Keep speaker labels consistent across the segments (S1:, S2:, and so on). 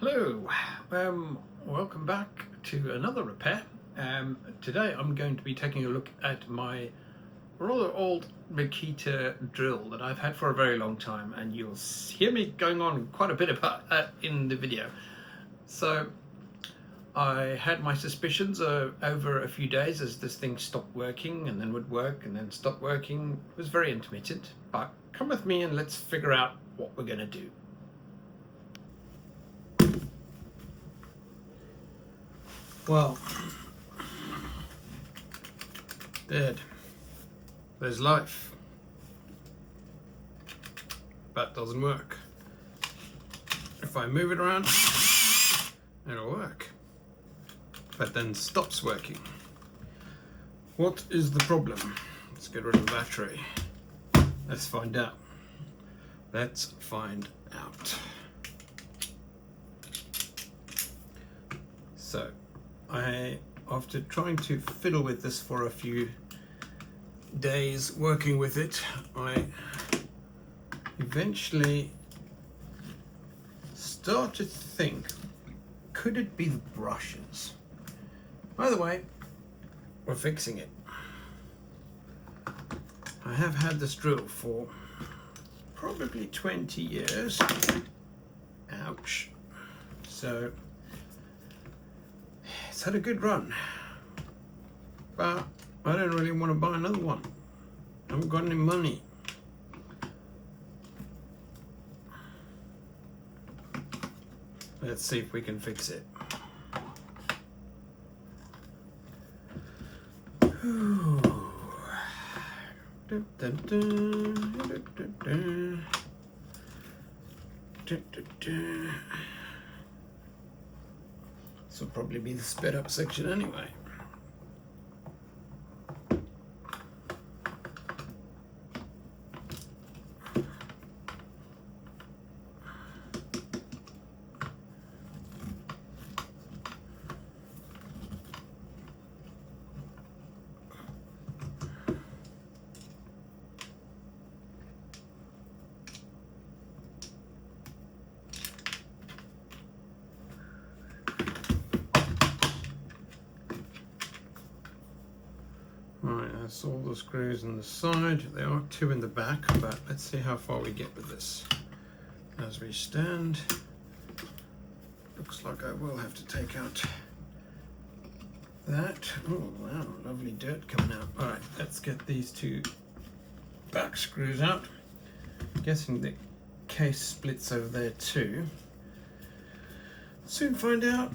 S1: Hello, welcome back to another repair. Today I'm going to be taking a look at my rather old Makita drill that I've had for a very long time, and you'll hear me going on quite a bit about that in the video. So I had my suspicions over a few days as this thing stopped working and then would work and then stop working. It was very intermittent, but come with me and let's figure out what we're going to do. Well, there's life. That doesn't work. If I move it around, it'll work. But then stops working. What is the problem? Let's get rid of the battery. Let's find out. Let's find out. So, after trying to fiddle with this for a few days, working with it, I eventually started to think, could it be the brushes? By the way, we're fixing it. I have had this drill for probably 20 years. Ouch. So it's had a good run, but I don't really want to buy another one. I haven't got any money. Let's see if we can fix it. This will probably be the sped up section anyway. Right, that's all the screws on the side. There are two in the back, but let's see how far we get with this. As we stand, looks like I will have to take out that. Oh wow, lovely dirt coming out. All right, let's get these two back screws out. Guessing the case splits over there too. Soon find out.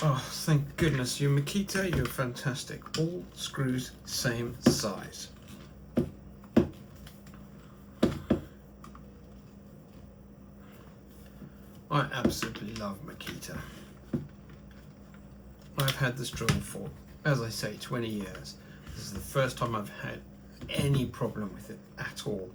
S1: Oh, thank goodness, you Makita, you're fantastic. All screws same size. I absolutely love Makita. I've had this drill for, as I say, 20 years. This is the first time I've had any problem with it at all.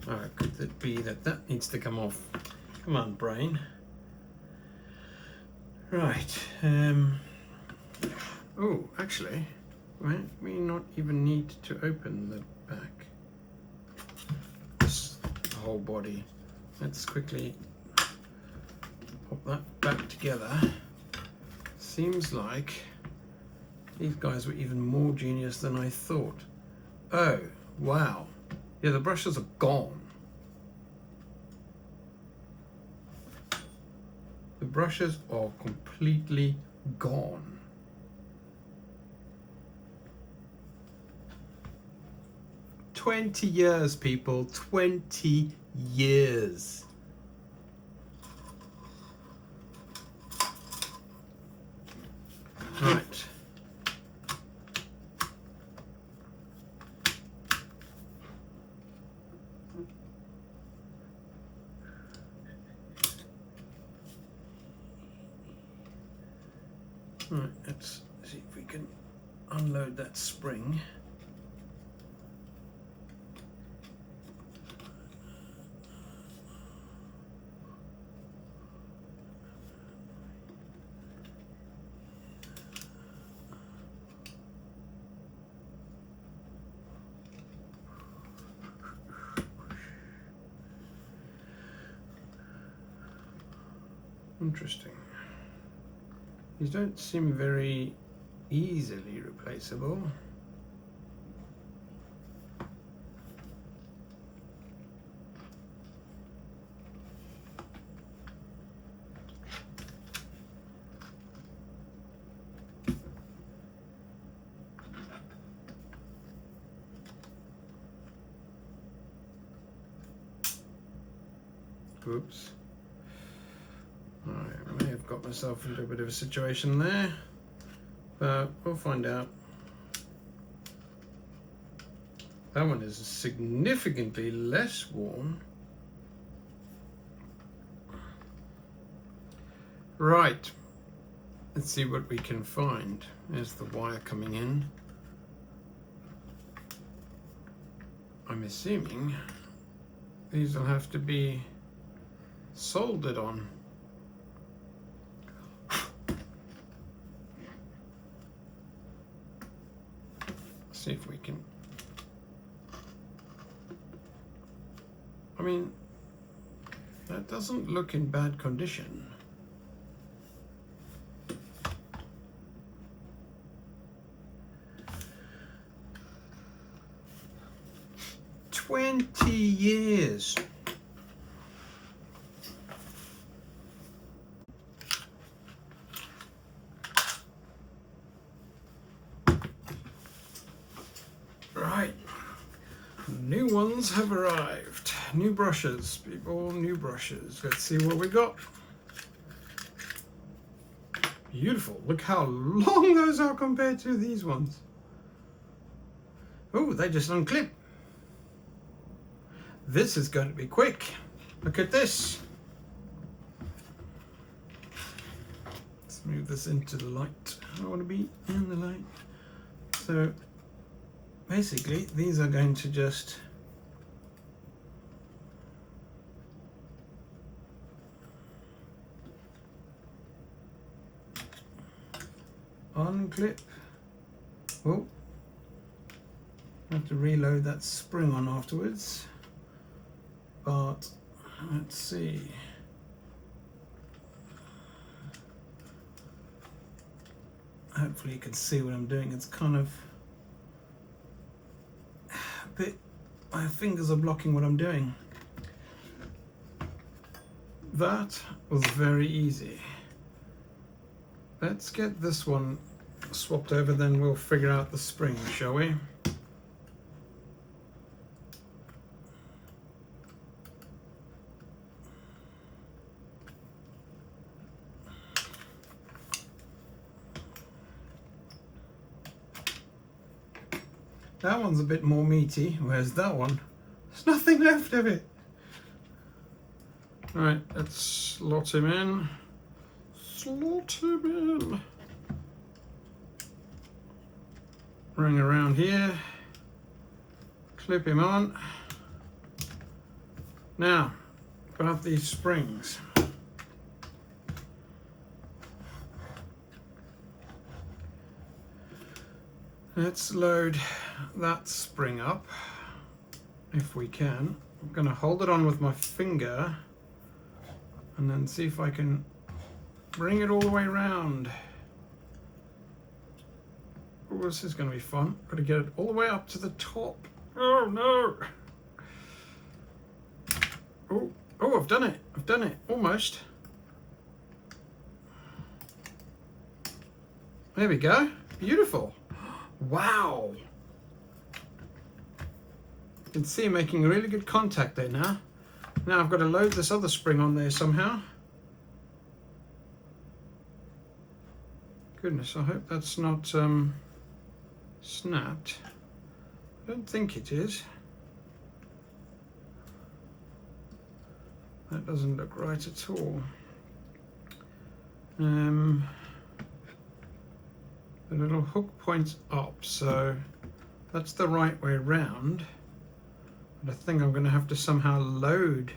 S1: Alright, could it be that needs to come off? Come on, brain. Right. Oh, actually, might we not even need to open the back? The whole body. Let's quickly pop that back together. Seems like these guys were even more genius than I thought. Oh, wow. Yeah, the brushes are gone. The brushes are completely gone. "20 years, people, 20 years. Right. Right, let's see if we can unload that spring. Interesting. These don't seem very easily replaceable. Oops. I may have got myself into a bit of a situation there, but we'll find out. That one is significantly less worn. Right, let's see what we can find. There's the wire coming in. I'm assuming these will have to be soldered on. See if we can. I mean, that doesn't look in bad condition. "20 years. Right, new ones have arrived. New brushes, people, new brushes. Let's see what we got. Beautiful, look how long those are compared to these ones. Oh, they just unclip. This is going to be quick. Look at this. Let's move this into the light. I want to be in the light. So basically, these are going to just unclip. Oh, I have to reload that spring on afterwards. But let's see. Hopefully you can see what I'm doing. It's kind of a bit, my fingers are blocking what I'm doing. That was very easy. Let's get this one swapped over, then we'll figure out the spring, shall we? That one's a bit more meaty, whereas that one, there's nothing left of it. Right, let's slot him in. Slot him in. Ring around here. Clip him on. Now, about these springs. Let's load that spring up, if we can. I'm going to hold it on with my finger and then see if I can bring it all the way around. Oh, this is going to be fun. Got to get it all the way up to the top. Oh no! Oh, I've done it. I've done it. Almost. There we go. Beautiful. Wow. You can see making really good contact there now. Now I've got to load this other spring on there somehow. Goodness, I hope that's not snapped. I don't think it is. That doesn't look right at all. The little hook points up, so that's the right way round. But I think I'm going to have to somehow load.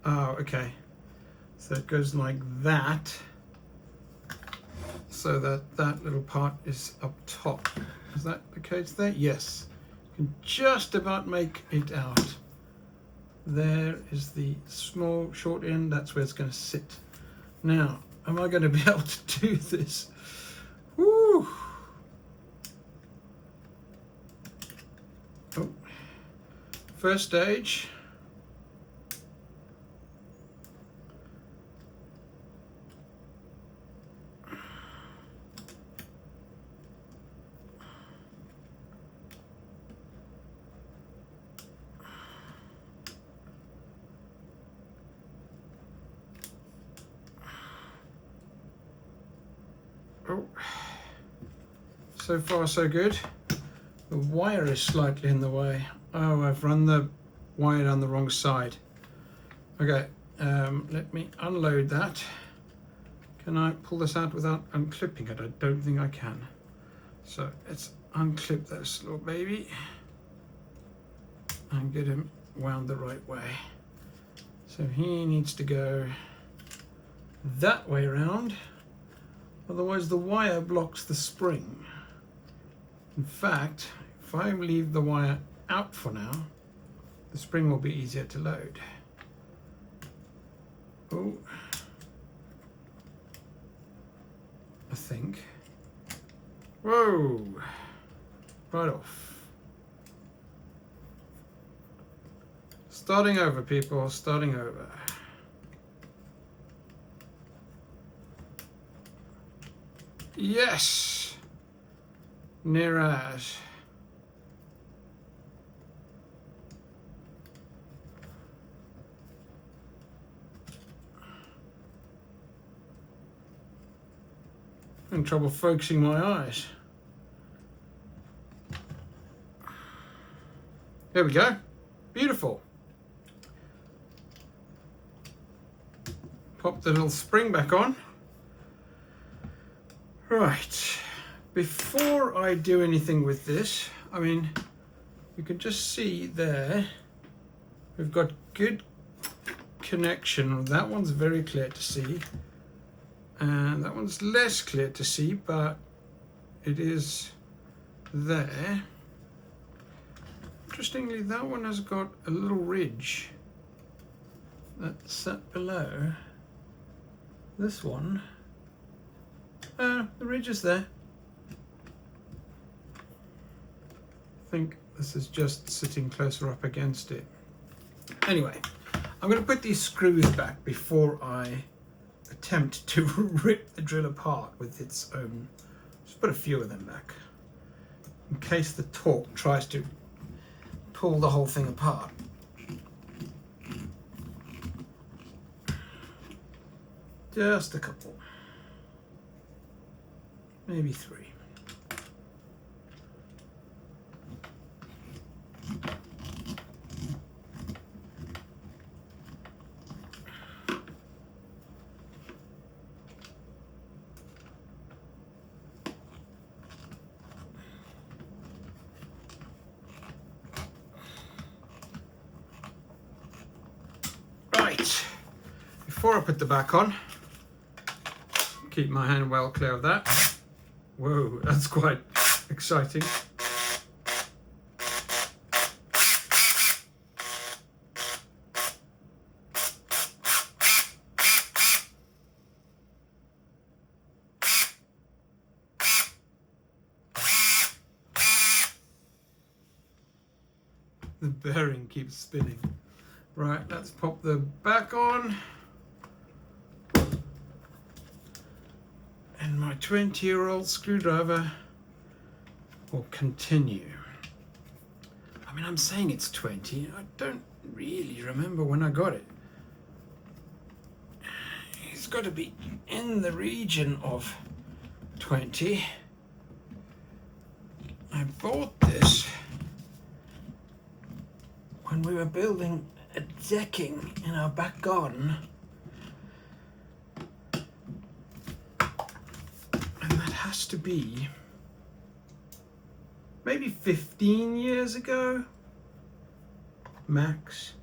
S1: Oh, okay. So it goes like that, so that that little part is up top. Is that the case there? Yes. You can just about make it out. There is the small short end. That's where it's going to sit. Now, am I going to be able to do this? Woo! Oh. First stage. Oh. So far so good. The wire is slightly in the way. Oh, I've run the wire down the wrong side. Okay, let me unload that. Can I pull this out without unclipping it? I don't think I can. So let's unclip this little baby and get him wound the right way. So he needs to go that way around, otherwise the wire blocks the spring. In fact, if I leave the wire out for now, the spring will be easier to load. Oh, I think. Whoa, right off. Starting over, people, starting over. Yes, near as. In trouble focusing my eyes. There we go. Beautiful. Pop the little spring back on. Right. Before I do anything with this, I mean, you can just see there, we've got good connection. That one's very clear to see. And that one's less clear to see, but it is there. Interestingly, that one has got a little ridge that's set below this one. The ridge is there. I think this is just sitting closer up against it. Anyway, I'm going to put these screws back before I attempt to rip the drill apart with its own. Just put a few of them back in case the torque tries to pull the whole thing apart. Just a couple, maybe 3. Right, before I put the back on, keep my hand well clear of that. Whoa, that's quite exciting. The bearing keeps spinning. Right, let's pop the back on. And my 20-year-old screwdriver will continue. I mean, I'm saying it's 20. I don't really remember when I got it. It's got to be in the region of 20. I bought this when we were building a decking in our back garden, and that has to be maybe 15 years ago, max.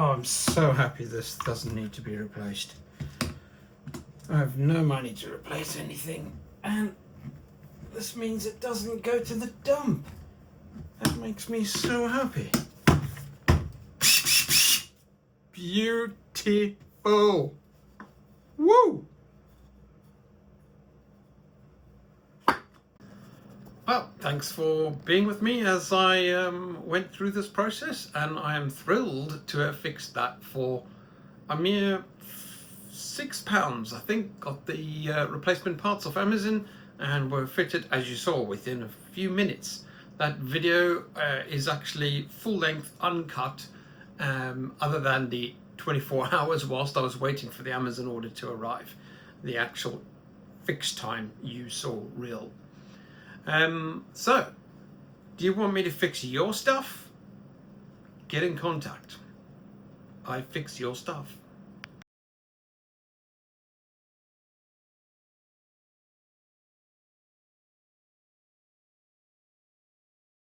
S1: Oh, I'm so happy this doesn't need to be replaced. I have no money to replace anything, and this means it doesn't go to the dump. That makes me so happy. Beautiful. Woo! Well, thanks for being with me as I went through this process, and I am thrilled to have fixed that for a mere £6. I think got the replacement parts off Amazon and were fitted, as you saw, within a few minutes. That video is actually full length, uncut, other than the 24 hours whilst I was waiting for the Amazon order to arrive. The actual fixed time you saw real. So, do you want me to fix your stuff? Get in contact. I fix your stuff.